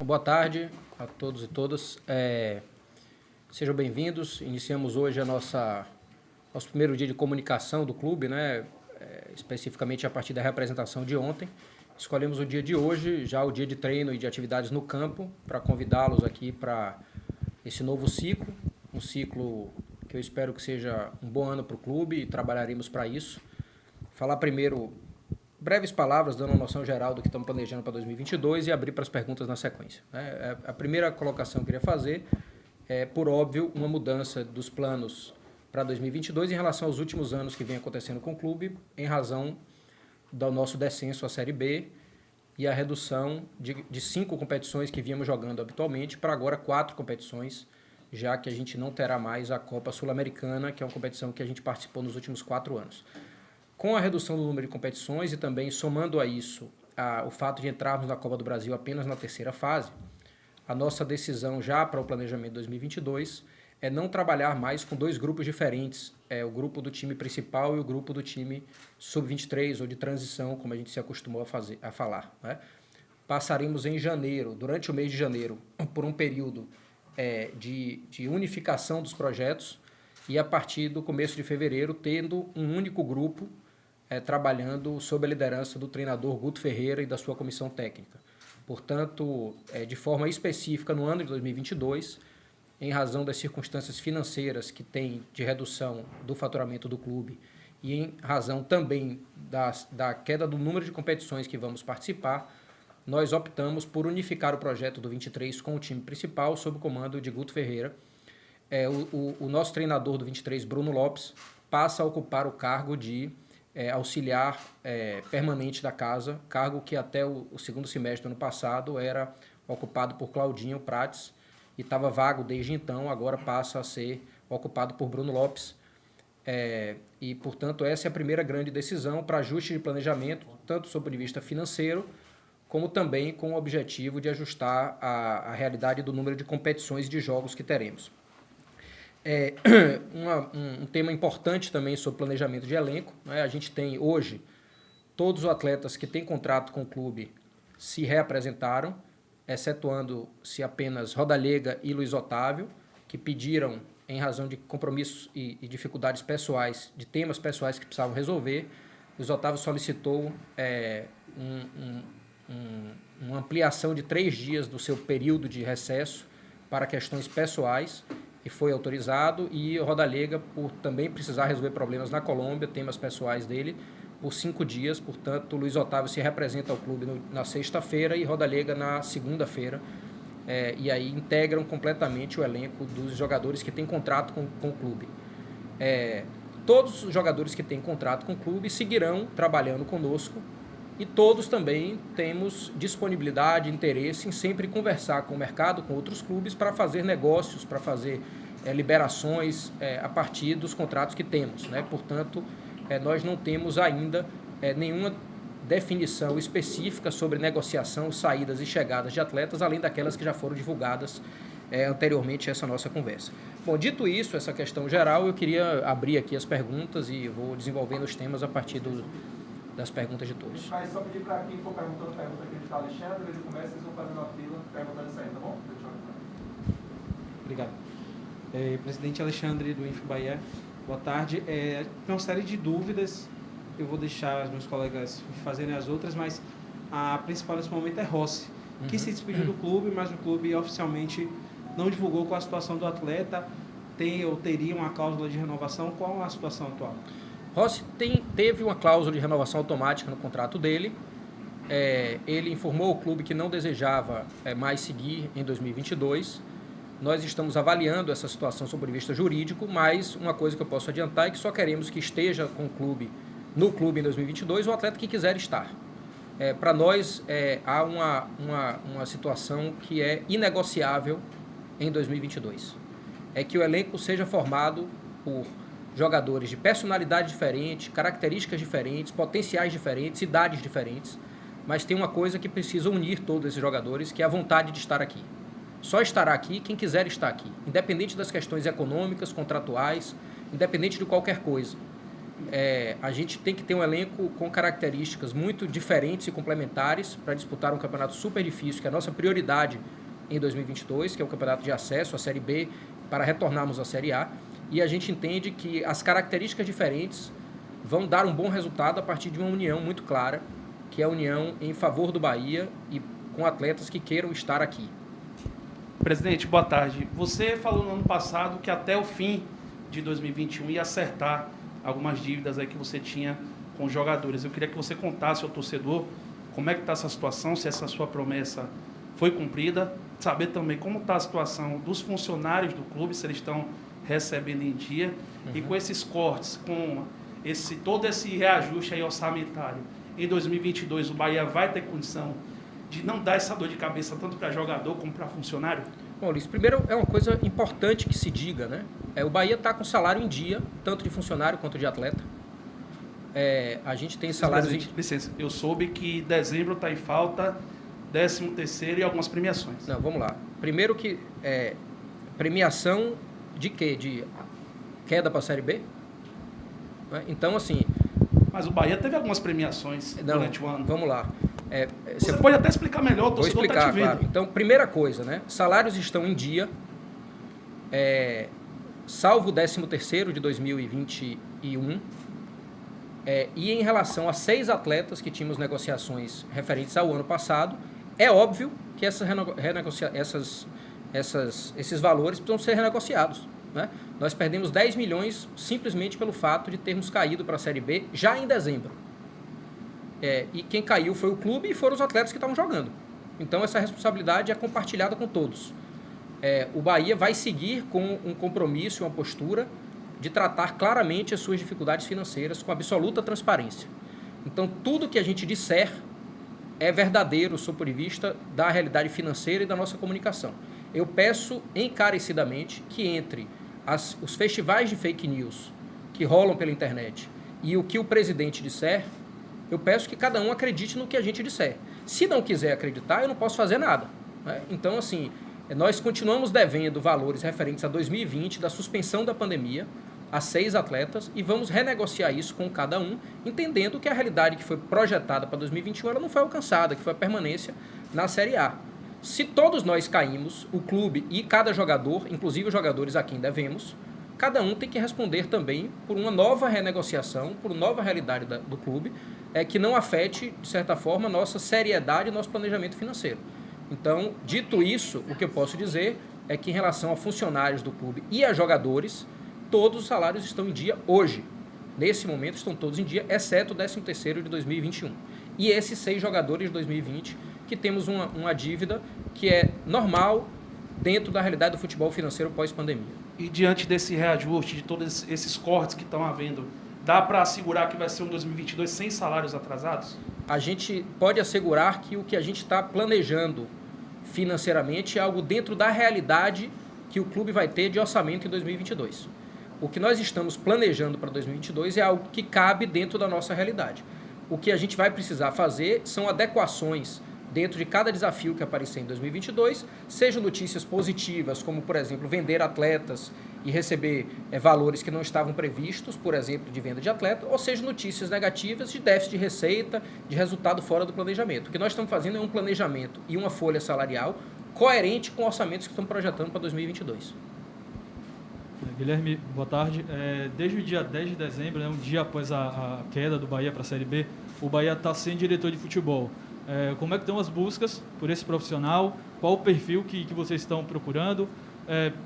boa tarde a todos e todas. Sejam bem-vindos. Iniciamos hoje nosso primeiro dia de comunicação do clube, né? Especificamente a partir da representação de ontem. Escolhemos o dia de hoje, já o dia de treino e de atividades no campo, para convidá-los aqui para esse novo ciclo, um ciclo que eu espero que seja um bom ano para o clube e trabalharemos para isso. Falar primeiro breves palavras, dando uma noção geral do que estamos planejando para 2022 e abrir para as perguntas na sequência. A primeira colocação que eu queria fazer é, por óbvio, uma mudança dos planos para 2022 em relação aos últimos anos que vem acontecendo com o clube, em razão do nosso descenso à Série B e a redução de 5 competições que vínhamos jogando habitualmente para agora 4 competições, já que a gente não terá mais a Copa Sul-Americana, que é uma competição que a gente participou nos últimos 4 anos. Com a redução do número de competições e também somando a isso o fato de entrarmos na Copa do Brasil apenas na terceira fase, a nossa decisão já para o planejamento de 2022 é não trabalhar mais com 2 grupos diferentes, o grupo do time principal e o grupo do time sub-23 ou de transição, como a gente se acostumou a falar. Né? Passaremos em janeiro, durante o mês de janeiro, por um período de unificação dos projetos e a partir do começo de fevereiro tendo um único grupo trabalhando sob a liderança do treinador Guto Ferreira e da sua comissão técnica. Portanto, de forma específica no ano de 2022, em razão das circunstâncias financeiras que tem de redução do faturamento do clube e em razão também da queda do número de competições que vamos participar, nós optamos por unificar o projeto do 23 com o time principal sob o comando de Guto Ferreira. O nosso treinador do 23, Bruno Lopes, passa a ocupar o cargo de auxiliar permanente da casa, cargo que até o segundo semestre do ano passado era ocupado por Claudinho Prates e estava vago desde então, agora passa a ser ocupado por Bruno Lopes. E, portanto, essa é a primeira grande decisão para ajuste de planejamento, tanto sob o ponto de vista financeiro, como também com o objetivo de ajustar a realidade do número de competições e de jogos que teremos. Um tema importante também sobre planejamento de elenco, né? A gente tem hoje todos os atletas que têm contrato com o clube se reapresentaram, excetuando-se apenas Rodalega e Luiz Otávio, que pediram, em razão de compromissos e dificuldades pessoais, de temas pessoais que precisavam resolver. Luiz Otávio solicitou uma ampliação de 3 dias do seu período de recesso para questões pessoais, e foi autorizado, e Rodalega, por também precisar resolver problemas na Colômbia, temas pessoais dele, por 5 dias. Portanto, Luiz Otávio se representa ao clube na sexta-feira e Rodalega na segunda-feira, e aí integram completamente o elenco dos jogadores que têm contrato com o clube. Todos os jogadores que têm contrato com o clube seguirão trabalhando conosco, e todos também temos disponibilidade, interesse em sempre conversar com o mercado, com outros clubes, para fazer negócios, para fazer liberações a partir dos contratos que temos. Né? Portanto, nós não temos ainda nenhuma definição específica sobre negociação, saídas e chegadas de atletas, além daquelas que já foram divulgadas anteriormente a essa nossa conversa. Bom, dito isso, essa questão geral, eu queria abrir aqui as perguntas e vou desenvolvendo os temas a partir das perguntas de todos. A gente vai só pedir para quem for perguntando pergunta aqui de Alexandre, ele começa, vocês vão fazendo a fila, perguntando isso aí, tá bom? Obrigado. Presidente Alexandre do Inf Bahia, boa tarde. Tem uma série de dúvidas, eu vou deixar os meus colegas fazerem as outras, mas a principal nesse momento é Rossi, que se despediu do clube, mas o clube oficialmente não divulgou qual a situação do atleta, tem ou teria uma cláusula de renovação. Qual a situação atual? Rossi teve uma cláusula de renovação automática no contrato dele. Ele informou o clube que não desejava mais seguir em 2022. Nós estamos avaliando essa situação sob o ponto de vista jurídico, mas uma coisa que eu posso adiantar é que só queremos que esteja com o clube, no clube em 2022 o atleta que quiser estar. Para nós, há uma situação que é inegociável em 2022. É que o elenco seja formado por jogadores de personalidade diferente, características diferentes, potenciais diferentes, idades diferentes, mas tem uma coisa que precisa unir todos esses jogadores, que é a vontade de estar aqui. Só estará aqui quem quiser estar aqui, independente das questões econômicas, contratuais, independente de qualquer coisa. A gente tem que ter um elenco com características muito diferentes e complementares para disputar um campeonato super difícil, que é a nossa prioridade em 2022, que é o campeonato de acesso à Série B, para retornarmos à Série A. E a gente entende que as características diferentes vão dar um bom resultado a partir de uma união muito clara, que é a união em favor do Bahia e com atletas que queiram estar aqui. Presidente, boa tarde. Você falou no ano passado que até o fim de 2021 ia acertar algumas dívidas aí que você tinha com os jogadores. Eu queria que você contasse ao torcedor como é que está essa situação, se essa sua promessa foi cumprida, saber também como está a situação dos funcionários do clube, se eles estão recebendo em dia, e com esses cortes, com todo esse reajuste aí orçamentário, em 2022 o Bahia vai ter condição de não dar essa dor de cabeça tanto para jogador como para funcionário? Bom, Luiz, primeiro é uma coisa importante que se diga, né? O Bahia está com salário em dia, tanto de funcionário quanto de atleta. A gente tem salários... Licença, eu soube que dezembro está em falta 13º e algumas premiações. Não, vamos lá. Primeiro que premiação de quê? De queda para a Série B? Então, assim... Mas o Bahia teve algumas premiações durante o ano. Vamos lá. Você pode até explicar melhor, o torcedor está te vendo. Claro. Então, primeira coisa, né? Salários estão em dia, salvo o 13º de 2021. E em relação a 6 atletas que tínhamos negociações referentes ao ano passado, é óbvio que esses valores precisam ser renegociados. Né? Nós perdemos 10 milhões simplesmente pelo fato de termos caído para a Série B já em dezembro. E quem caiu foi o clube e foram os atletas que estavam jogando. Então essa responsabilidade é compartilhada com todos. O Bahia vai seguir com um compromisso e uma postura de tratar claramente as suas dificuldades financeiras com absoluta transparência. Então tudo que a gente disser é verdadeiro sob o ponto de vista da realidade financeira e da nossa comunicação. Eu peço encarecidamente que entre os festivais de fake news que rolam pela internet e o que o presidente disser, eu peço que cada um acredite no que a gente disser. Se não quiser acreditar, eu não posso fazer nada. Né? Então, assim, nós continuamos devendo valores referentes a 2020, da suspensão da pandemia, a 6 atletas, e vamos renegociar isso com cada um, entendendo que a realidade que foi projetada para 2021 ela não foi alcançada, que foi a permanência na Série A. Se todos nós caímos, o clube e cada jogador, inclusive os jogadores a quem devemos, cada um tem que responder também por uma nova renegociação, por uma nova realidade do clube, que não afete, de certa forma, a nossa seriedade e nosso planejamento financeiro. Então, dito isso, o que eu posso dizer é que em relação a funcionários do clube e a jogadores, todos os salários estão em dia hoje. Nesse momento estão todos em dia, exceto o 13º de 2021. E esses 6 jogadores de 2020, que temos uma dívida que é normal dentro da realidade do futebol financeiro pós-pandemia. E diante desse reajuste, de todos esses cortes que estão havendo, dá para assegurar que vai ser um 2022 sem salários atrasados? A gente pode assegurar que o que a gente está planejando financeiramente é algo dentro da realidade que o clube vai ter de orçamento em 2022. O que nós estamos planejando para 2022 é algo que cabe dentro da nossa realidade. O que a gente vai precisar fazer são adequações dentro de cada desafio que aparecer em 2022, sejam notícias positivas, como, por exemplo, vender atletas e receber valores que não estavam previstos, por exemplo, de venda de atleta, ou seja, notícias negativas de déficit de receita, de resultado fora do planejamento. O que nós estamos fazendo é um planejamento e uma folha salarial coerente com orçamentos que estamos projetando para 2022. Guilherme, boa tarde. Desde o dia 10 de dezembro, um dia após a queda do Bahia para a Série B, o Bahia está sem diretor de futebol. Como é que estão as buscas por esse profissional? Qual o perfil que vocês estão procurando?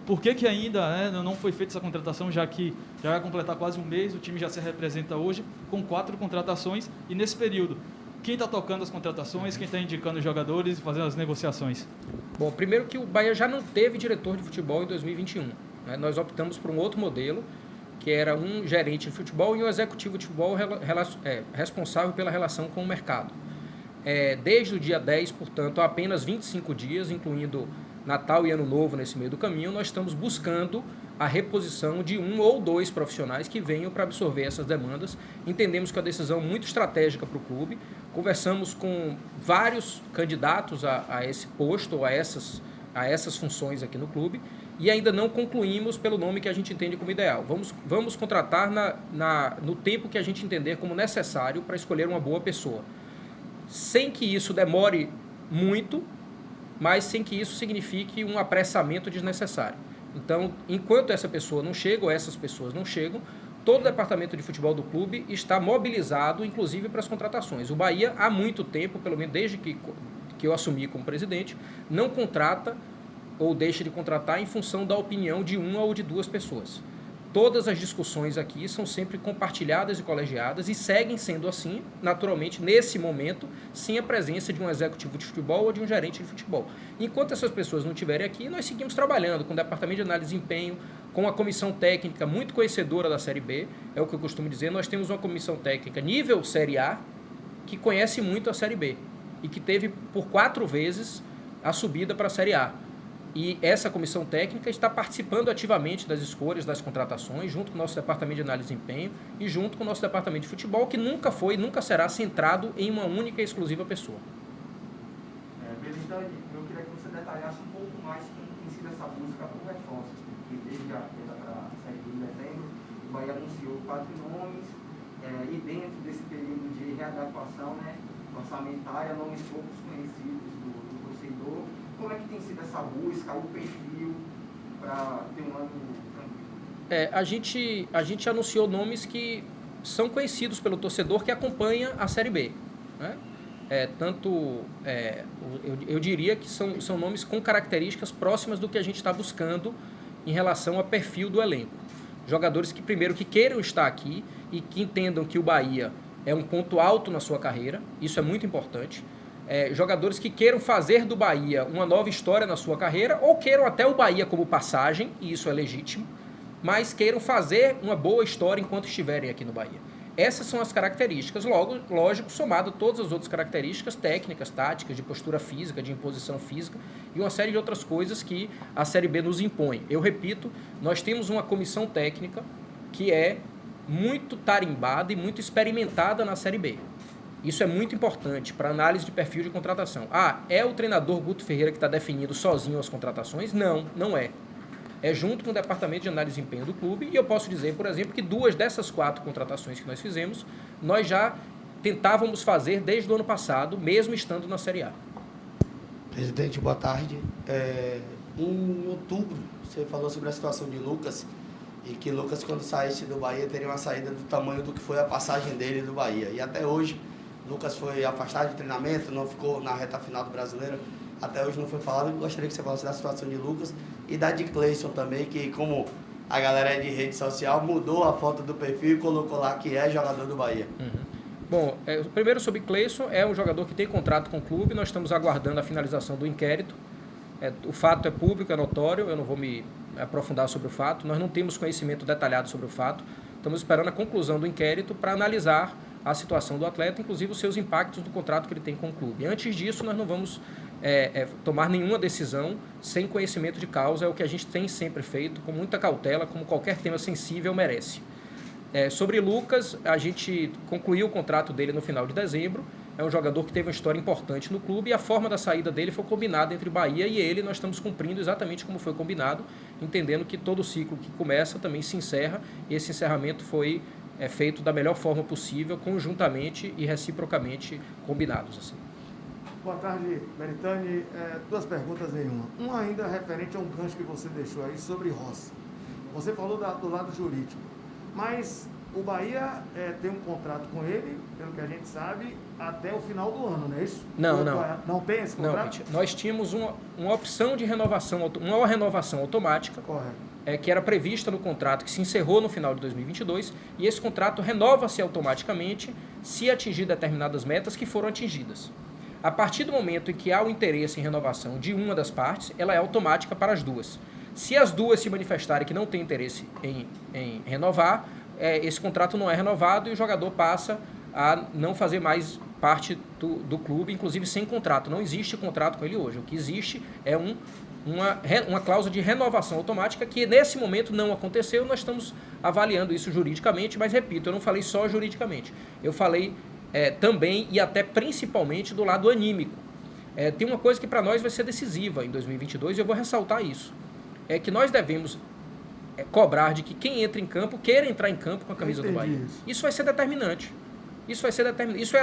Por que ainda não foi feita essa contratação, já que já vai completar quase um mês, o time já se representa hoje com 4 contratações, e nesse período, quem está tocando as contratações, quem está indicando os jogadores e fazendo as negociações? Bom, primeiro que o Bahia já não teve diretor de futebol em 2021. Nós optamos por um outro modelo, que era um gerente de futebol e um executivo de futebol responsável pela relação com o mercado. Desde o dia 10, portanto, há apenas 25 dias, incluindo Natal e Ano Novo nesse meio do caminho, nós estamos buscando a reposição de 1 ou 2 profissionais que venham para absorver essas demandas. Entendemos que é uma decisão muito estratégica para o clube. Conversamos com vários candidatos a esse posto ou a essas funções aqui no clube e ainda não concluímos pelo nome que a gente entende como ideal. Vamos contratar no tempo que a gente entender como necessário para escolher uma boa pessoa. Sem que isso demore muito, mas sem que isso signifique um apressamento desnecessário. Então, enquanto essa pessoa não chega, ou essas pessoas não chegam, todo o departamento de futebol do clube está mobilizado, inclusive para as contratações. O Bahia, há muito tempo, pelo menos desde que eu assumi como presidente, não contrata ou deixa de contratar em função da opinião de uma ou de duas pessoas. Todas as discussões aqui são sempre compartilhadas e colegiadas e seguem sendo assim, naturalmente, nesse momento, sem a presença de um executivo de futebol ou de um gerente de futebol. Enquanto essas pessoas não estiverem aqui, nós seguimos trabalhando com o departamento de análise de desempenho, com a comissão técnica muito conhecedora da Série B, é o que eu costumo dizer. Nós temos uma comissão técnica nível Série A que conhece muito a Série B e que teve por 4 vezes a subida para a Série A. E essa comissão técnica está participando ativamente das escolhas, das contratações, junto com o nosso departamento de análise de desempenho e junto com o nosso departamento de futebol, que nunca foi e nunca será centrado em uma única e exclusiva pessoa. Então, eu queria que você detalhasse um pouco mais como tem sido essa busca por reforços, porque desde a queda para a Série B de dezembro, o Bahia anunciou 4 nomes, e dentro desse período de readequação, né, orçamentária, nomes poucos conhecidos do torcedor. Como é que tem sido essa busca, o perfil para ter um ano tranquilo? A gente anunciou nomes que são conhecidos pelo torcedor que acompanha a Série B, né? Eu diria que são nomes com características próximas do que a gente está buscando em relação ao perfil do elenco. Jogadores que, primeiro, que queiram estar aqui e que entendam que o Bahia é um ponto alto na sua carreira, isso é muito importante. Jogadores que queiram fazer do Bahia uma nova história na sua carreira ou queiram até o Bahia como passagem, e isso é legítimo, mas queiram fazer uma boa história enquanto estiverem aqui no Bahia. Essas são as características, lógico, somado a todas as outras características técnicas, táticas, de postura física, de imposição física e uma série de outras coisas que a Série B nos impõe. Eu repito, nós temos uma comissão técnica que é muito tarimbada e muito experimentada na Série B. Isso é muito importante para análise de perfil de contratação. É o treinador Guto Ferreira que está definindo sozinho as contratações? Não, não é. É junto com o departamento de análise de desempenho do clube, e eu posso dizer, por exemplo, que 2 dessas 4 contratações que nós fizemos, nós já tentávamos fazer desde o ano passado, mesmo estando na Série A. Presidente, boa tarde. Em outubro, você falou sobre a situação de Lucas, e que Lucas, quando saísse do Bahia, teria uma saída do tamanho do que foi a passagem dele do Bahia. E até hoje, Lucas foi afastado de treinamento, não ficou na reta final do Brasileiro. Até hoje não foi falado. Eu gostaria que você falasse da situação de Lucas e da de Cleison também, que como a galera é de rede social, mudou a foto do perfil e colocou lá que é jogador do Bahia. Bom, primeiro sobre Cleison, é um jogador que tem contrato com o clube, nós estamos aguardando a finalização do inquérito. O fato é público, é notório, eu não vou me aprofundar sobre o fato, nós não temos conhecimento detalhado sobre o fato, estamos esperando a conclusão do inquérito para analisar a situação do atleta, inclusive os seus impactos do contrato que ele tem com o clube. Antes disso, nós não vamos tomar nenhuma decisão sem conhecimento de causa, é o que a gente tem sempre feito, com muita cautela, como qualquer tema sensível merece. Sobre Lucas, a gente concluiu o contrato dele no final de dezembro, é um jogador que teve uma história importante no clube e a forma da saída dele foi combinada entre Bahia e ele, nós estamos cumprindo exatamente como foi combinado, entendendo que todo ciclo que começa também se encerra, e esse encerramento foi feito da melhor forma possível, conjuntamente e reciprocamente combinados. Assim. Boa tarde, Meritani. 2 perguntas em uma. Uma ainda referente a um gancho que você deixou aí sobre Rossi. Você falou do lado jurídico, mas o Bahia tem um contrato com ele, pelo que a gente sabe, até o final do ano, não é isso? Não. Não tem esse contrato? Não, nós tínhamos uma opção de renovação, uma renovação automática. Correto. Que era prevista no contrato, que se encerrou no final de 2022, e esse contrato renova-se automaticamente se atingir determinadas metas que foram atingidas. A partir do momento em que há o interesse em renovação de uma das partes, ela é automática para as duas. Se as duas se manifestarem que não têm interesse em renovar, esse contrato não é renovado e o jogador passa a não fazer mais parte do clube, inclusive sem contrato. Não existe contrato com ele hoje. O que existe é uma cláusula de renovação automática que nesse momento não aconteceu, nós estamos avaliando isso juridicamente, mas repito, eu não falei só juridicamente, eu falei também e até principalmente do lado anímico. Tem uma coisa que para nós vai ser decisiva em 2022 e eu vou ressaltar isso, é que nós devemos cobrar de que quem entra em campo queira entrar em campo com a camisa do Bahia. Isso vai ser determinante. Isso vai ser determinante. Isso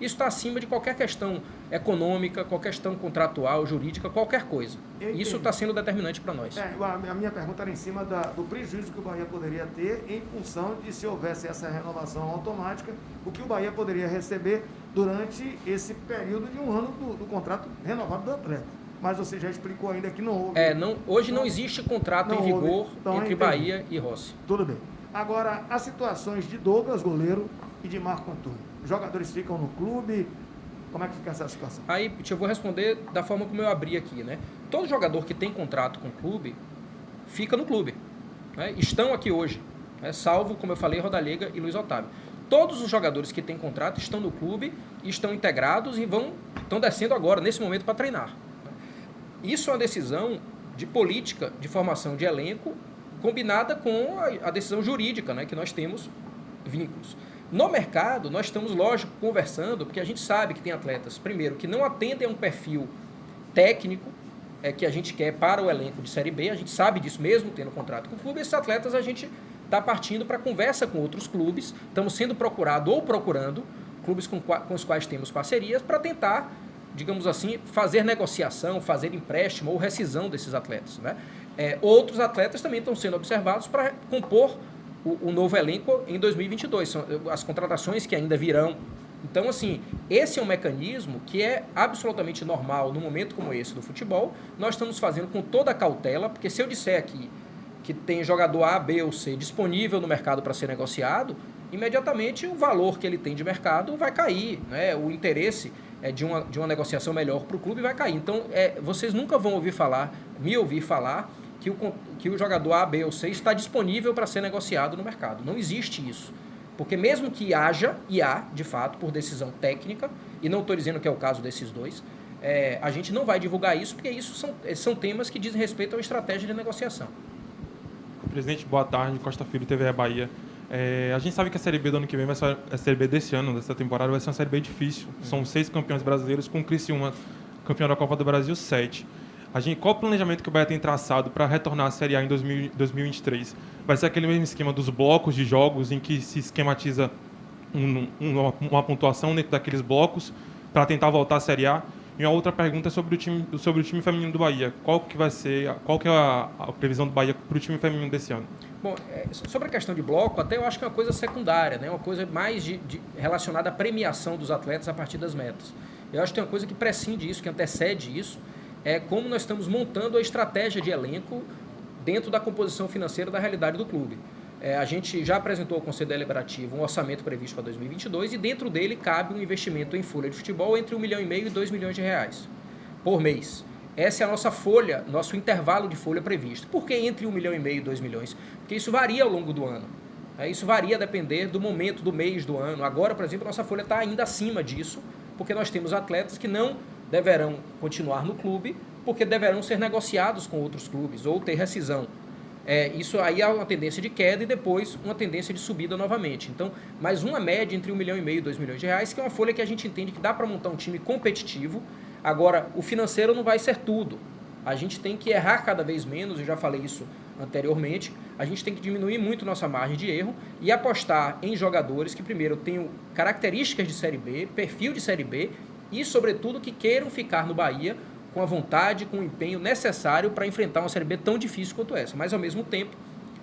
está acima de qualquer questão econômica, qualquer questão contratual, jurídica, qualquer coisa. Isso está sendo determinante para nós. A minha pergunta era em cima do prejuízo que o Bahia poderia ter em função de, se houvesse essa renovação automática, o que o Bahia poderia receber durante esse período de um ano do contrato renovado do atleta. Mas você já explicou ainda que não houve. Hoje não existe contrato em vigor entre Bahia e Rossi. Tudo bem. Agora, as situações de Douglas, goleiro, e de Marco Antônio. Os jogadores ficam no clube. Como é que fica essa situação? Aí eu vou responder da forma como eu abri aqui, né? Todo jogador que tem contrato com o clube fica no clube, né? Estão aqui hoje, né? Salvo, como eu falei, Rodalega e Luiz Otávio. Todos os jogadores que têm contrato estão no clube, estão integrados e estão descendo agora, nesse momento, para treinar. Isso é uma decisão de política de formação de elenco combinada com a decisão jurídica, né? Que nós temos vínculos. No mercado, nós estamos, lógico, conversando, porque a gente sabe que tem atletas, primeiro, que não atendem a um perfil técnico que a gente quer para o elenco de Série B, a gente sabe disso mesmo, tendo contrato com o clube, esses atletas a gente está partindo para conversa com outros clubes, estamos sendo procurado ou procurando clubes com os quais temos parcerias para tentar, digamos assim, fazer negociação, fazer empréstimo ou rescisão desses atletas, né? Outros atletas também estão sendo observados para compor o novo elenco em 2022, são as contratações que ainda virão. Então, assim, esse é um mecanismo que é absolutamente normal num momento como esse do futebol. Nós estamos fazendo com toda a cautela, porque se eu disser aqui que tem jogador A, B ou C disponível no mercado para ser negociado, imediatamente o valor que ele tem de mercado vai cair, né? O interesse de uma negociação melhor para o clube vai cair. Então, vocês nunca vão me ouvir falar que o jogador A, B ou C está disponível para ser negociado no mercado. Não existe isso. Porque mesmo que haja, e há, de fato, por decisão técnica, e não estou dizendo que é o caso desses dois, a gente não vai divulgar isso, porque isso são temas que dizem respeito à estratégia de negociação. Presidente, boa tarde. Costa Filho, TV Bahia. A gente sabe que a Série B do ano que vem vai ser a Série B desse ano, dessa temporada, vai ser uma Série B difícil. São 6 campeões brasileiros, com o Criciúma campeão da Copa do Brasil, 7. Qual o planejamento que o Bahia tem traçado para retornar à Série A em 2023? Vai ser aquele mesmo esquema dos blocos de jogos em que se esquematiza uma pontuação dentro daqueles blocos para tentar voltar à Série A? E uma outra pergunta é sobre o time feminino do Bahia. Qual que é a previsão do Bahia para o time feminino desse ano? Bom, sobre a questão de bloco, até eu acho que é uma coisa secundária, né? Uma coisa mais relacionada à premiação dos atletas a partir das metas. Eu acho que tem uma coisa que prescinde isso, que antecede isso, é como nós estamos montando a estratégia de elenco dentro da composição financeira da realidade do clube. A gente já apresentou ao Conselho Deliberativo um orçamento previsto para 2022 e dentro dele cabe um investimento em folha de futebol entre R$1,5 milhão e R$2 milhões por mês. Essa é a nossa folha, nosso intervalo de folha previsto. Por que entre R$1,5 milhão e R$2 milhões? Porque isso varia ao longo do ano. Isso varia a depender do momento, do mês, do ano. Agora, por exemplo, nossa folha está ainda acima disso, porque nós temos atletas que não deverão continuar no clube, porque deverão ser negociados com outros clubes ou ter rescisão. Isso aí é uma tendência de queda e depois uma tendência de subida novamente. Então, mais uma média entre R$1,5 milhão e R$2 milhões, que é uma folha que a gente entende que dá para montar um time competitivo. Agora, o financeiro não vai ser tudo. A gente tem que errar cada vez menos, eu já falei isso anteriormente, a gente tem que diminuir muito nossa margem de erro e apostar em jogadores que, primeiro, tenham características de Série B, perfil de Série B e, sobretudo, que queiram ficar no Bahia com a vontade, com o empenho necessário para enfrentar uma Série B tão difícil quanto essa. Mas, ao mesmo tempo,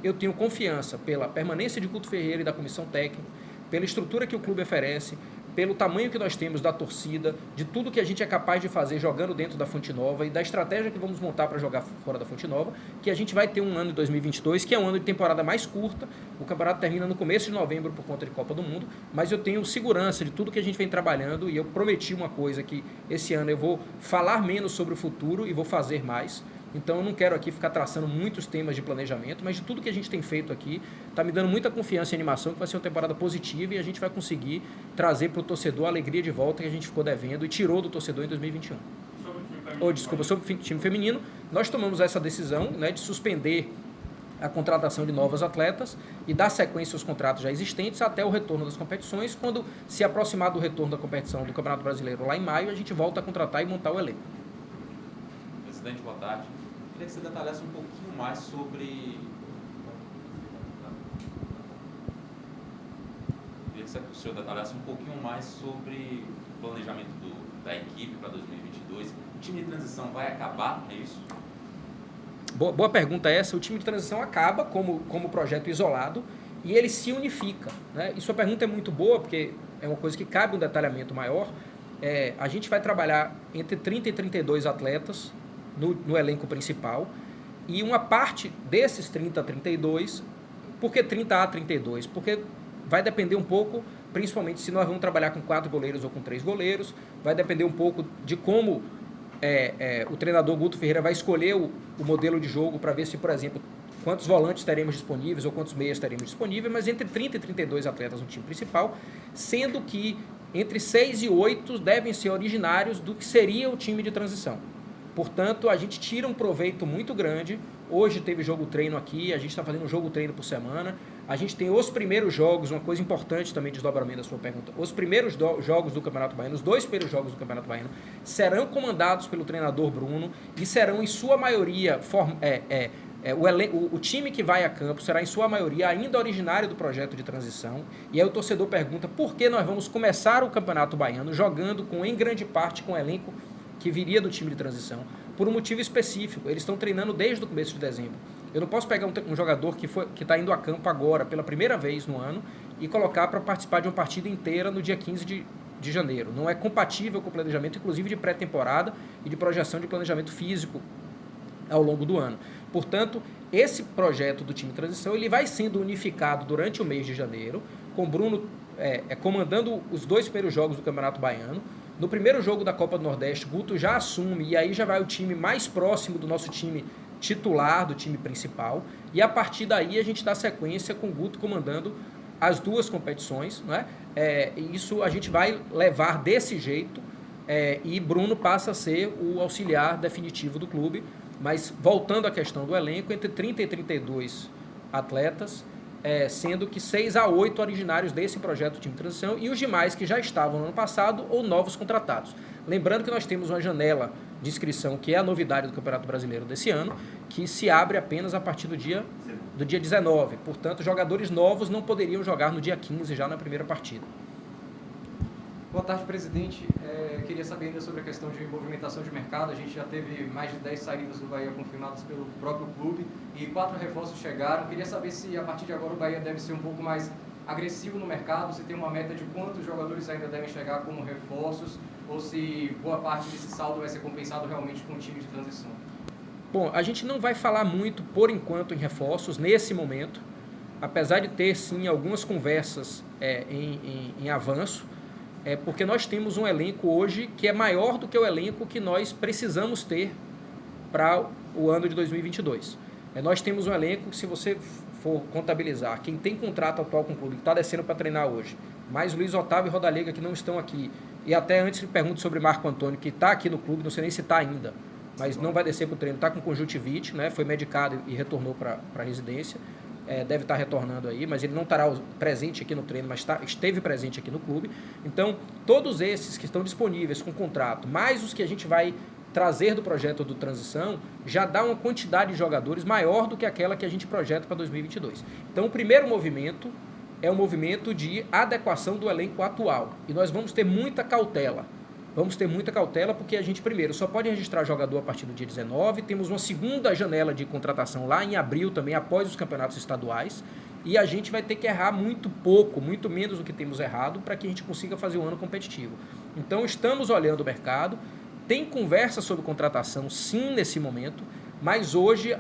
eu tenho confiança pela permanência de Couto Ferreira e da comissão técnica, pela estrutura que o clube oferece, pelo tamanho que nós temos da torcida, de tudo que a gente é capaz de fazer jogando dentro da Fonte Nova e da estratégia que vamos montar para jogar fora da Fonte Nova, que a gente vai ter um ano de 2022, que é um ano de temporada mais curta. O campeonato termina no começo de novembro por conta de Copa do Mundo, mas eu tenho segurança de tudo que a gente vem trabalhando e eu prometi uma coisa, que esse ano eu vou falar menos sobre o futuro e vou fazer mais. Então eu não quero aqui ficar traçando muitos temas de planejamento, mas de tudo que a gente tem feito aqui, está me dando muita confiança e animação que vai ser uma temporada positiva e a gente vai conseguir trazer para o torcedor a alegria de volta que a gente ficou devendo e tirou do torcedor em 2021. Sobre o time feminino, nós tomamos essa decisão, né, de suspender a contratação de novos atletas e dar sequência aos contratos já existentes até o retorno das competições. Quando se aproximar do retorno da competição do Campeonato Brasileiro lá em maio, a gente volta a contratar e montar o elenco. Presidente, boa tarde. Queria que você detalhasse um pouquinho mais sobre... queria que o senhor detalhasse um pouquinho mais sobre o planejamento da equipe para 2022. O time de transição vai acabar, é isso? Boa pergunta essa. O time de transição acaba como projeto isolado e ele se unifica, né? E sua pergunta é muito boa, porque é uma coisa que cabe um detalhamento maior. A gente vai trabalhar entre 30 e 32 atletas no elenco principal, e uma parte desses 30 a 32, por que 30 a 32? Porque vai depender um pouco, principalmente se nós vamos trabalhar com 4 goleiros ou com 3 goleiros, vai depender um pouco de como o treinador Guto Ferreira vai escolher o modelo de jogo para ver se, por exemplo, quantos volantes teremos disponíveis ou quantos meias teremos disponíveis, mas entre 30 e 32 atletas no time principal, sendo que entre 6 e 8 devem ser originários do que seria o time de transição. Portanto, a gente tira um proveito muito grande. Hoje teve jogo-treino aqui, a gente está fazendo um jogo-treino por semana. A gente tem os primeiros jogos, uma coisa importante também, desdobramento da sua pergunta, os primeiros jogos do Campeonato Baiano, os 2 primeiros jogos do Campeonato Baiano, serão comandados pelo treinador Bruno e serão, em sua maioria, o time que vai a campo será, em sua maioria, ainda originário do projeto de transição. E aí o torcedor pergunta por que nós vamos começar o Campeonato Baiano jogando em grande parte, com o elenco que viria do time de transição, por um motivo específico. Eles estão treinando desde o começo de dezembro. Eu não posso pegar um jogador que está indo a campo agora, pela primeira vez no ano, e colocar para participar de uma partida inteira no dia 15 de janeiro. Não é compatível com o planejamento, inclusive de pré-temporada e de projeção de planejamento físico ao longo do ano. Portanto, esse projeto do time de transição ele vai sendo unificado durante o mês de janeiro, com o Bruno comandando os 2 primeiros jogos do Campeonato Baiano. No primeiro jogo da Copa do Nordeste, Guto já assume, e aí já vai o time mais próximo do nosso time titular, do time principal, e a partir daí a gente dá sequência com o Guto comandando as 2 competições, né? Isso a gente vai levar desse jeito, e Bruno passa a ser o auxiliar definitivo do clube. Mas voltando à questão do elenco, entre 30 e 32 atletas, sendo que 6 a 8 originários desse projeto de time de transição e os demais que já estavam no ano passado ou novos contratados. Lembrando que nós temos uma janela de inscrição, que é a novidade do Campeonato Brasileiro desse ano, que se abre apenas a partir do dia 19. Portanto, jogadores novos não poderiam jogar no dia 15, já na primeira partida. Boa tarde, presidente. Queria saber ainda sobre a questão de movimentação de mercado. A gente já teve mais de 10 saídas do Bahia confirmadas pelo próprio clube e 4 reforços chegaram. Queria saber se, a partir de agora, o Bahia deve ser um pouco mais agressivo no mercado, se tem uma meta de quantos jogadores ainda devem chegar como reforços, ou se boa parte desse saldo vai ser compensado realmente com o time de transição. Bom, a gente não vai falar muito, por enquanto, em reforços, nesse momento, apesar de ter, sim, algumas conversas em avanço, porque nós temos um elenco hoje que é maior do que o elenco que nós precisamos ter para o ano de 2022. Nós temos um elenco, se você for contabilizar, quem tem contrato atual com o clube, que está descendo para treinar hoje, mais Luiz Otávio e Rodalega, que não estão aqui, e até antes me pergunto sobre Marco Antônio, que está aqui no clube, não sei nem se está ainda, mas não vai descer para o treino, está com conjuntivite, né? Foi medicado e retornou para a residência. Deve estar retornando aí, mas ele não estará presente aqui no treino, mas esteve presente aqui no clube. Então, todos esses que estão disponíveis com contrato, mais os que a gente vai trazer do projeto do Transição, já dá uma quantidade de jogadores maior do que aquela que a gente projeta para 2022. Então, o primeiro movimento é um movimento de adequação do elenco atual. E nós vamos ter muita cautela. Vamos ter muita cautela porque a gente, primeiro, só pode registrar jogador a partir do dia 19, temos uma segunda janela de contratação lá em abril também, após os campeonatos estaduais, e a gente vai ter que errar muito pouco, muito menos do que temos errado, para que a gente consiga fazer um ano competitivo. Então, estamos olhando o mercado, tem conversa sobre contratação, sim, nesse momento, mas hoje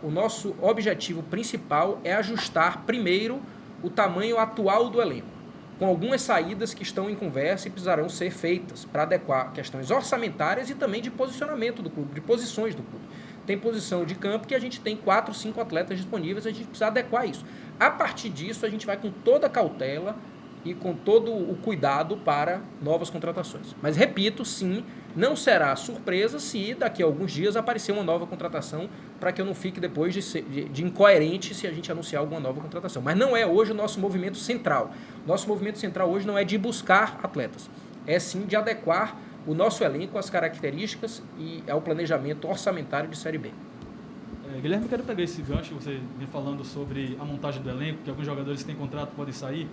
o nosso objetivo principal é ajustar, primeiro, o tamanho atual do elenco, com algumas saídas que estão em conversa e precisarão ser feitas para adequar questões orçamentárias e também de posicionamento do clube, de posições do clube. Tem posição de campo que a gente tem 4, 5 atletas disponíveis, a gente precisa adequar isso. A partir disso, a gente vai com toda a cautela e com todo o cuidado para novas contratações. Mas, repito, sim, não será surpresa se daqui a alguns dias aparecer uma nova contratação, para que eu não fique depois de incoerente se a gente anunciar alguma nova contratação. Mas não é hoje o nosso movimento central. Nosso movimento central hoje não é de buscar atletas, é sim de adequar o nosso elenco às características e ao planejamento orçamentário de Série B. Guilherme, eu quero pegar esse gancho, você vem falando sobre a montagem do elenco, que alguns jogadores que têm contrato podem sair.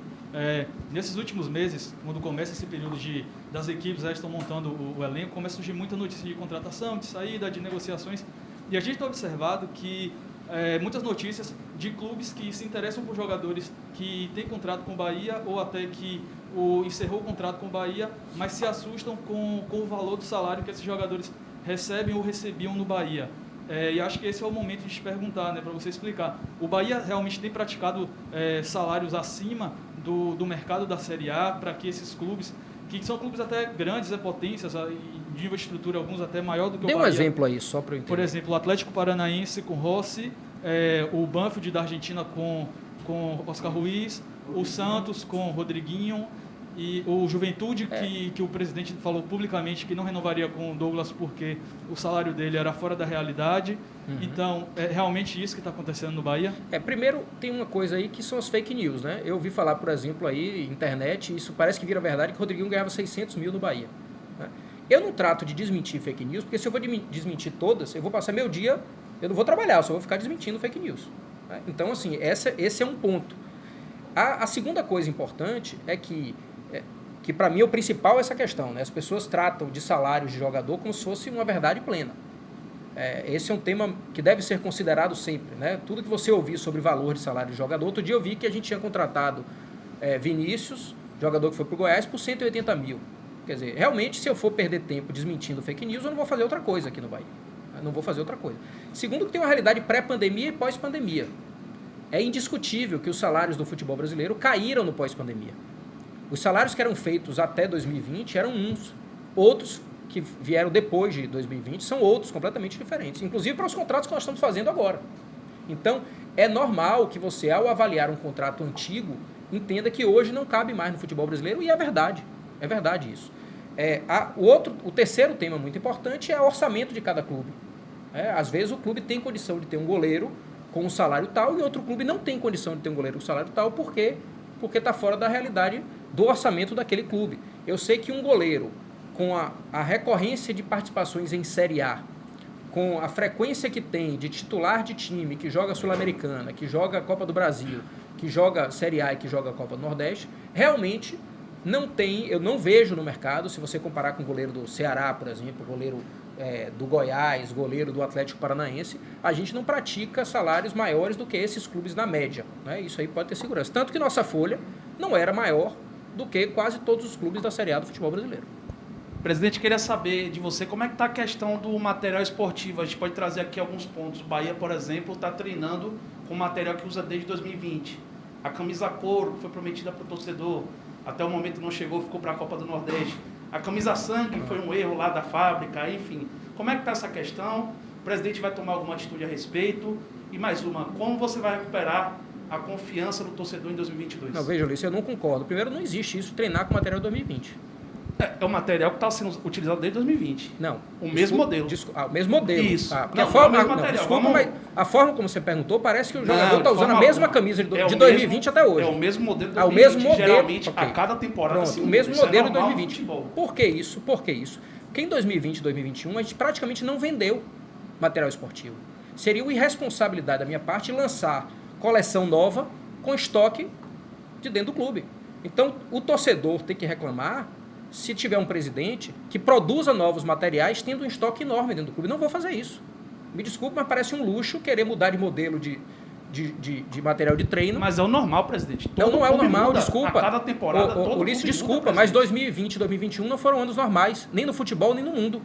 Nesses últimos meses, quando começa esse período das equipes já estão montando o elenco, começa a surgir muita notícia de contratação, de saída, de negociações. E a gente tem observado que muitas notícias de clubes que se interessam por jogadores que têm contrato com o Bahia ou até que encerrou o contrato com o Bahia, mas se assustam com o valor do salário que esses jogadores recebem ou recebiam no Bahia. E acho que esse é o momento de te perguntar, né, para você explicar. O Bahia realmente tem praticado salários acima do mercado da Série A para que esses clubes, que são clubes até grandes, potências, de nível de estrutura, alguns até maior do que o Bahia. Dê um exemplo aí, só para eu entender. Por exemplo, o Atlético Paranaense com Rossi, o Banfield da Argentina com Oscar Ruiz, o Santos com Rodriguinho, e o Juventude, que o presidente falou publicamente que não renovaria com o Douglas porque o salário dele era fora da realidade. Então, é realmente isso que está acontecendo no Bahia? Primeiro, tem uma coisa aí que são as fake news, né? Eu ouvi falar, por exemplo, aí, internet, isso parece que vira verdade, que o Rodriguinho ganhava 600 mil no Bahia. Né? Eu não trato de desmentir fake news, porque se eu vou desmentir todas, eu vou passar meu dia, eu não vou trabalhar, eu só vou ficar desmentindo fake news. Né? Então, assim, esse é um ponto. A segunda coisa importante é que para mim é o principal essa questão, né? As pessoas tratam de salários de jogador como se fosse uma verdade plena. Esse é um tema que deve ser considerado sempre, né? Tudo que você ouvir sobre valor de salário de jogador, outro dia eu vi que a gente tinha contratado Vinícius, jogador que foi para o Goiás, por 180 mil. Quer dizer, realmente, se eu for perder tempo desmentindo fake news, eu não vou fazer outra coisa aqui no Bahia. Eu não vou fazer outra coisa. Segundo, que tem uma realidade pré-pandemia e pós-pandemia. É indiscutível que os salários do futebol brasileiro caíram no pós-pandemia. Os salários que eram feitos até 2020 eram uns. Outros que vieram depois de 2020 são outros, completamente diferentes. Inclusive para os contratos que nós estamos fazendo agora. Então, é normal que você, ao avaliar um contrato antigo, entenda que hoje não cabe mais no futebol brasileiro, e é verdade. É verdade isso. O terceiro tema muito importante é o orçamento de cada clube. Às vezes o clube tem condição de ter um goleiro com um salário tal e outro clube não tem condição de ter um goleiro com salário tal porque está fora da realidade do orçamento daquele clube. Eu sei que um goleiro com a recorrência de participações em Série A, com a frequência que tem de titular de time que joga Sul-Americana, que joga a Copa do Brasil, que joga Série A e que joga a Copa do Nordeste, realmente eu não vejo no mercado, se você comparar com o goleiro do Ceará, por exemplo, goleiro do Goiás, goleiro do Atlético Paranaense, a gente não pratica salários maiores do que esses clubes na média. Né? Isso aí pode ter segurança. Tanto que nossa folha não era maior do que quase todos os clubes da Série A do futebol brasileiro. Presidente, queria saber de você como é que está a questão do material esportivo. A gente pode trazer aqui alguns pontos. O Bahia, por exemplo, está treinando com material que usa desde 2020. A camisa couro, que foi prometida para o torcedor, até o momento não chegou, ficou para a Copa do Nordeste. A camisa sangue foi um erro lá da fábrica, enfim. Como é que está essa questão? O presidente vai tomar alguma atitude a respeito? E mais uma, como você vai recuperar a confiança do torcedor em 2022? Não, veja, Luiz, eu não concordo. Primeiro, não existe isso, treinar com material de 2020. É o material que está sendo utilizado desde 2020. Não. O mesmo modelo. O mesmo modelo. Isso. Porque não, a forma, é o mesmo material. Desculpa, mas a forma como você perguntou, parece que o jogador está usando a mesma camisa de 2020 até hoje. É o mesmo modelo de 2020, o mesmo modelo, geralmente, okay. A cada temporada. Pronto, o mesmo modelo de 2020. Por que isso? Porque em 2020 e 2021 a gente praticamente não vendeu material esportivo. Seria uma irresponsabilidade da minha parte lançar coleção nova com estoque de dentro do clube. Então, o torcedor tem que reclamar se tiver um presidente que produza novos materiais tendo um estoque enorme dentro do clube. Não vou fazer isso. Me desculpe, mas parece um luxo querer mudar de modelo de material de treino. Mas é o normal, presidente. Não é o normal, desculpa. A cada temporada, Ulisses, desculpa, mas 2020 e 2021 não foram anos normais, nem no futebol, nem no mundo.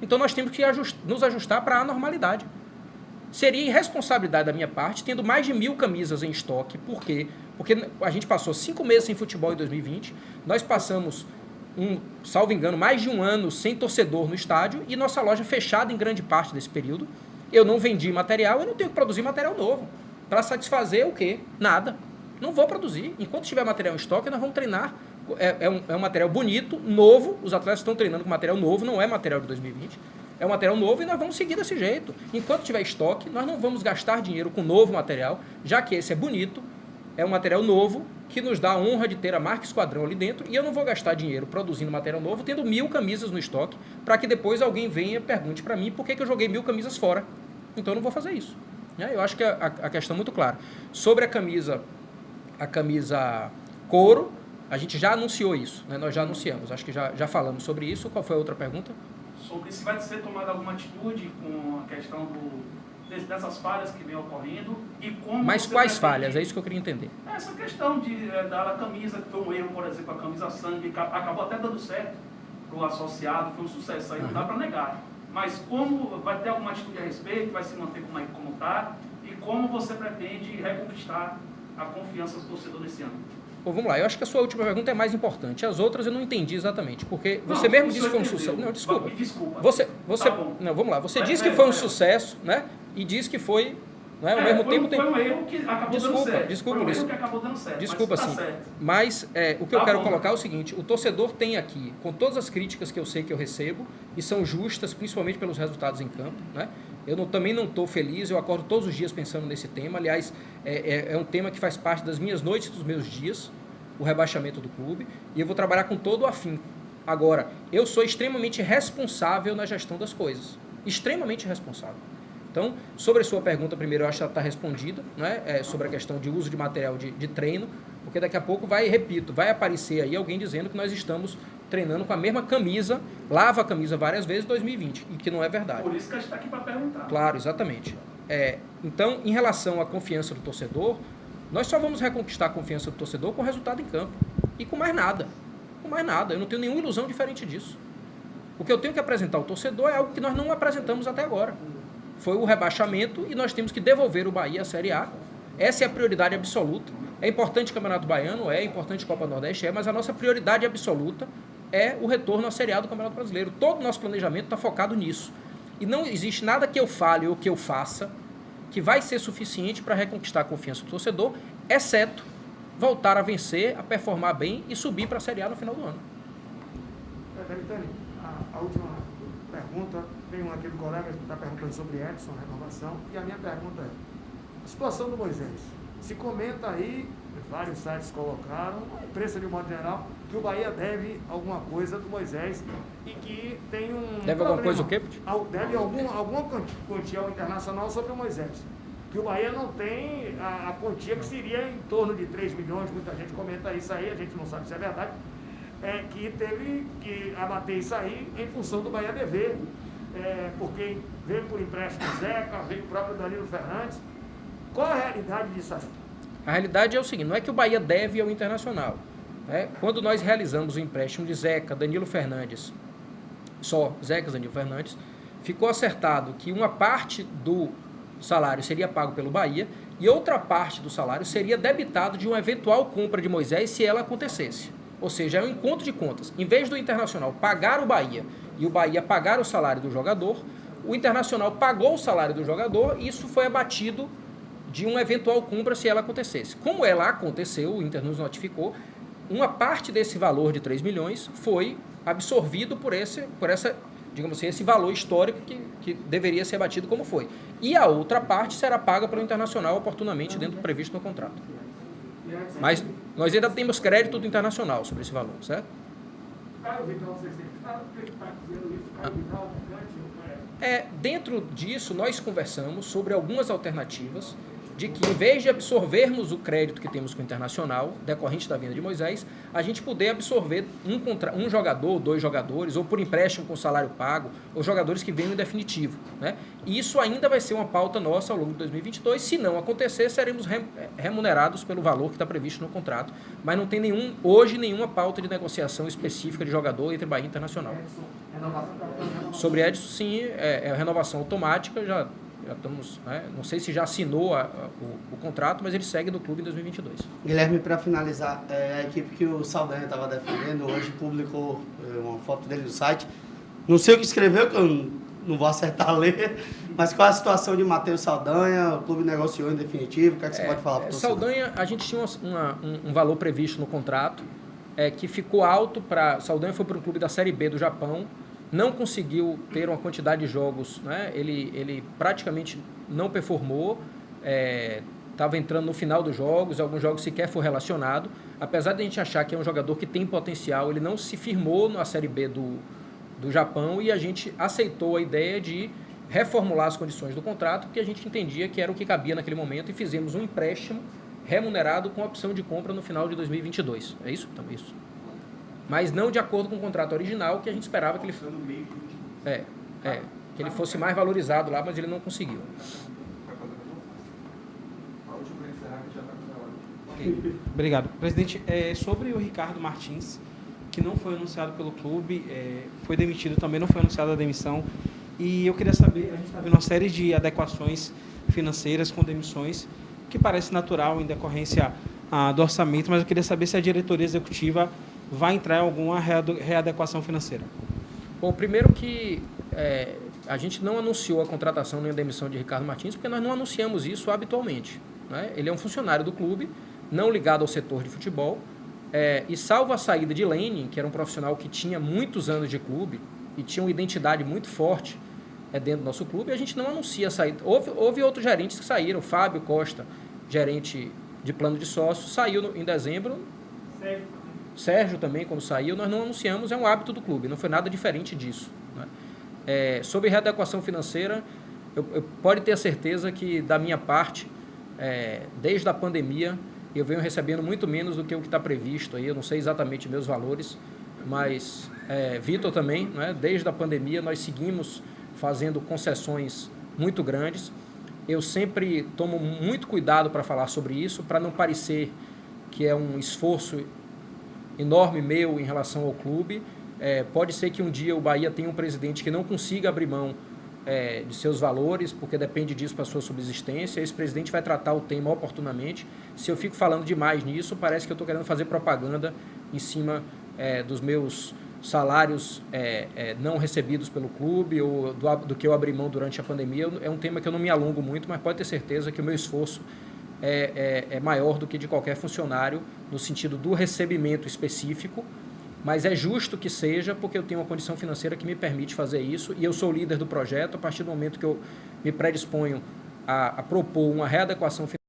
Então nós temos que nos ajustar para a normalidade. Seria irresponsabilidade da minha parte, tendo mais de 1.000 camisas em estoque. Por quê? Porque a gente passou 5 meses sem futebol em 2020, nós passamos, salvo engano, mais de um ano sem torcedor no estádio e nossa loja fechada em grande parte desse período. Eu não vendi material, eu não tenho que produzir material novo. Para satisfazer o quê? Nada. Não vou produzir. Enquanto tiver material em estoque, nós vamos treinar. É um material bonito, novo. Os atletas estão treinando com material novo, não é material de 2020. É um material novo e nós vamos seguir desse jeito. Enquanto tiver estoque, nós não vamos gastar dinheiro com novo material, já que esse é bonito, é um material novo, que nos dá a honra de ter a marca Esquadrão ali dentro, e eu não vou gastar dinheiro produzindo material novo, tendo 1.000 camisas no estoque, para que depois alguém venha e pergunte para mim por que eu joguei 1.000 camisas fora. então eu não vou fazer isso. Né? Eu acho que a questão é muito clara. Sobre a camisa couro, a gente já anunciou isso, né? Nós já anunciamos, acho que já falamos sobre isso. Qual foi a outra pergunta? Sobre se vai ser tomada alguma atitude com a questão dessas falhas que vem ocorrendo e como... Mas quais falhas? É isso que eu queria entender. Essa questão da camisa, que foi um erro, por exemplo, a camisa sangue, acabou até dando certo para o associado, foi um sucesso, aí não dá para negar. Mas como vai ter alguma atitude a respeito, vai se manter como está, e como você pretende reconquistar a confiança do torcedor nesse ano? Bom, vamos lá, eu acho que a sua última pergunta é mais importante. As outras eu não entendi exatamente, porque você mesmo disse que foi um sucesso. Não, desculpa. Me desculpa. Você, Tá bom. não, vamos lá. Você disse que foi um sucesso, né? E disse que foi, não é? Ao mesmo tempo foi um erro que acabou dando certo. Desculpa, foi um Luiz. erro que acabou dando certo. Desculpa, mas sim. Tá certo. Mas o que eu Tá quero bom. colocar é o seguinte: o torcedor tem aqui, com todas as críticas que eu sei que eu recebo, e são justas, principalmente pelos resultados em campo, né? Também não estou feliz, eu acordo todos os dias pensando nesse tema. Aliás, é um tema que faz parte das minhas noites e dos meus dias, o rebaixamento do clube, e eu vou trabalhar com todo o afinco. Agora, eu sou extremamente responsável na gestão das coisas. Extremamente responsável. Então, sobre a sua pergunta, primeiro, eu acho que ela está respondida, né? Sobre a questão de uso de material de treino, porque daqui a pouco vai aparecer aí alguém dizendo que nós estamos treinando com a mesma camisa, lava a camisa várias vezes em 2020, e que não é verdade. Por isso que a gente está aqui para perguntar. Claro, exatamente. Então, em relação à confiança do torcedor, nós só vamos reconquistar a confiança do torcedor com resultado em campo. E com mais nada. Com mais nada. Eu não tenho nenhuma ilusão diferente disso. O que eu tenho que apresentar ao torcedor é algo que nós não apresentamos até agora. Foi o rebaixamento e nós temos que devolver o Bahia à Série A. Essa é a prioridade absoluta. É importante o Campeonato Baiano, é importante a Copa Nordeste, mas a nossa prioridade absoluta é o retorno à Série A do Campeonato Brasileiro. Todo o nosso planejamento está focado nisso. E não existe nada que eu fale ou que eu faça que vai ser suficiente para reconquistar a confiança do torcedor, exceto voltar a vencer, a performar bem e subir para a Série A no final do ano. Beritani, a última pergunta, tem um aqui do colega que está perguntando sobre Edson, renovação, e a minha pergunta é, a situação do Moisés, se comenta aí, vários sites colocaram, a imprensa de um modo geral, que o Bahia deve alguma coisa do Moisés e que tem um Deve alguma coisa o quê? Deve alguma quantia ao Internacional sobre o Moisés. Que o Bahia não tem a quantia que seria em torno de 3 milhões, muita gente comenta isso aí, a gente não sabe se é verdade, que teve que abater isso aí em função do Bahia dever, porque veio por empréstimo Zeca, veio o próprio Danilo Fernandes. Qual a realidade disso aí? A realidade é o seguinte, não é que o Bahia deve ao Internacional. Quando nós realizamos o empréstimo de Zeca, Danilo Fernandes, só Zeca, Danilo Fernandes, ficou acertado que uma parte do salário seria pago pelo Bahia e outra parte do salário seria debitado de uma eventual compra de Moisés se ela acontecesse. Ou seja, é um encontro de contas. Em vez do Internacional pagar o Bahia e o Bahia pagar o salário do jogador, o Internacional pagou o salário do jogador e isso foi abatido de uma eventual compra se ela acontecesse. Como ela aconteceu, o Inter nos notificou, uma parte desse valor de 3 milhões foi absorvido por essa, digamos assim, esse valor histórico que deveria ser abatido como foi. E a outra parte será paga pelo Internacional oportunamente dentro do previsto no contrato. Mas nós ainda temos crédito do Internacional sobre esse valor, certo? Dentro disso, nós conversamos sobre algumas alternativas de que, em vez de absorvermos o crédito que temos com o Internacional, decorrente da vinda de Moisés, a gente poder absorver um jogador, 2 jogadores, ou por empréstimo com salário pago, ou jogadores que venham em definitivo, né? E isso ainda vai ser uma pauta nossa ao longo de 2022. Se não acontecer, seremos remunerados pelo valor que está previsto no contrato. Mas não tem hoje nenhuma pauta de negociação específica de jogador entre Bahia e Internacional. Sobre Edson, sim, é renovação automática, já estamos, né? Não sei se já assinou o contrato, mas ele segue no clube em 2022. Guilherme, para finalizar, a equipe que o Saldanha estava defendendo hoje publicou uma foto dele no site. Não sei o que escreveu, que eu não vou acertar a ler, mas qual é a situação de Matheus Saldanha? O clube negociou em definitivo, o que é que você pode falar para o torcedor? Saldanha, a gente tinha um valor previsto no contrato, que ficou alto para... Saldanha foi para o clube da Série B do Japão, não conseguiu ter uma quantidade de jogos, né? Ele praticamente não performou, estava entrando no final dos jogos, alguns jogos sequer foi relacionado. Apesar de a gente achar que é um jogador que tem potencial, ele não se firmou na Série B do Japão e a gente aceitou a ideia de reformular as condições do contrato, porque a gente entendia que era o que cabia naquele momento e fizemos um empréstimo remunerado com opção de compra no final de 2022. É isso? Então, isso. Mas não de acordo com o contrato original, que a gente esperava que ele... que ele fosse mais valorizado lá, mas ele não conseguiu. Okay. Obrigado. Presidente, sobre o Ricardo Martins, que não foi anunciado pelo clube, foi demitido também, não foi anunciada a demissão, e eu queria saber, a gente está vendo uma série de adequações financeiras com demissões, que parece natural em decorrência do orçamento, mas eu queria saber se a diretoria executiva vai entrar em alguma readequação financeira. Bom, primeiro que a gente não anunciou a contratação nem a demissão de Ricardo Martins, porque nós não anunciamos isso habitualmente, né? Ele é um funcionário do clube, não ligado ao setor de futebol, e salvo a saída de Lenin, que era um profissional que tinha muitos anos de clube e tinha uma identidade muito forte dentro do nosso clube, a gente não anuncia a saída. Houve outros gerentes que saíram, Fábio Costa, gerente de plano de sócios, saiu em dezembro. Sérgio também, quando saiu, nós não anunciamos, é um hábito do clube, não foi nada diferente disso, né? Sobre readequação financeira, pode ter a certeza que, da minha parte, desde a pandemia, eu venho recebendo muito menos do que o que está previsto aí, eu não sei exatamente meus valores, mas Vitor também, né? Desde a pandemia nós seguimos fazendo concessões muito grandes. Eu sempre tomo muito cuidado para falar sobre isso, para não parecer que é um esforço enorme meu em relação ao clube. Pode ser que um dia o Bahia tenha um presidente que não consiga abrir mão de seus valores, porque depende disso para a sua subsistência. Esse presidente vai tratar o tema oportunamente. Se eu fico falando demais nisso, parece que eu estou querendo fazer propaganda em cima dos meus salários não recebidos pelo clube ou do que eu abri mão durante a pandemia. É um tema que eu não me alongo muito, mas pode ter certeza que o meu esforço é maior do que de qualquer funcionário, no sentido do recebimento específico, mas é justo que seja, porque eu tenho uma condição financeira que me permite fazer isso, e eu sou o líder do projeto. A partir do momento que eu me predisponho a propor uma readequação financeira,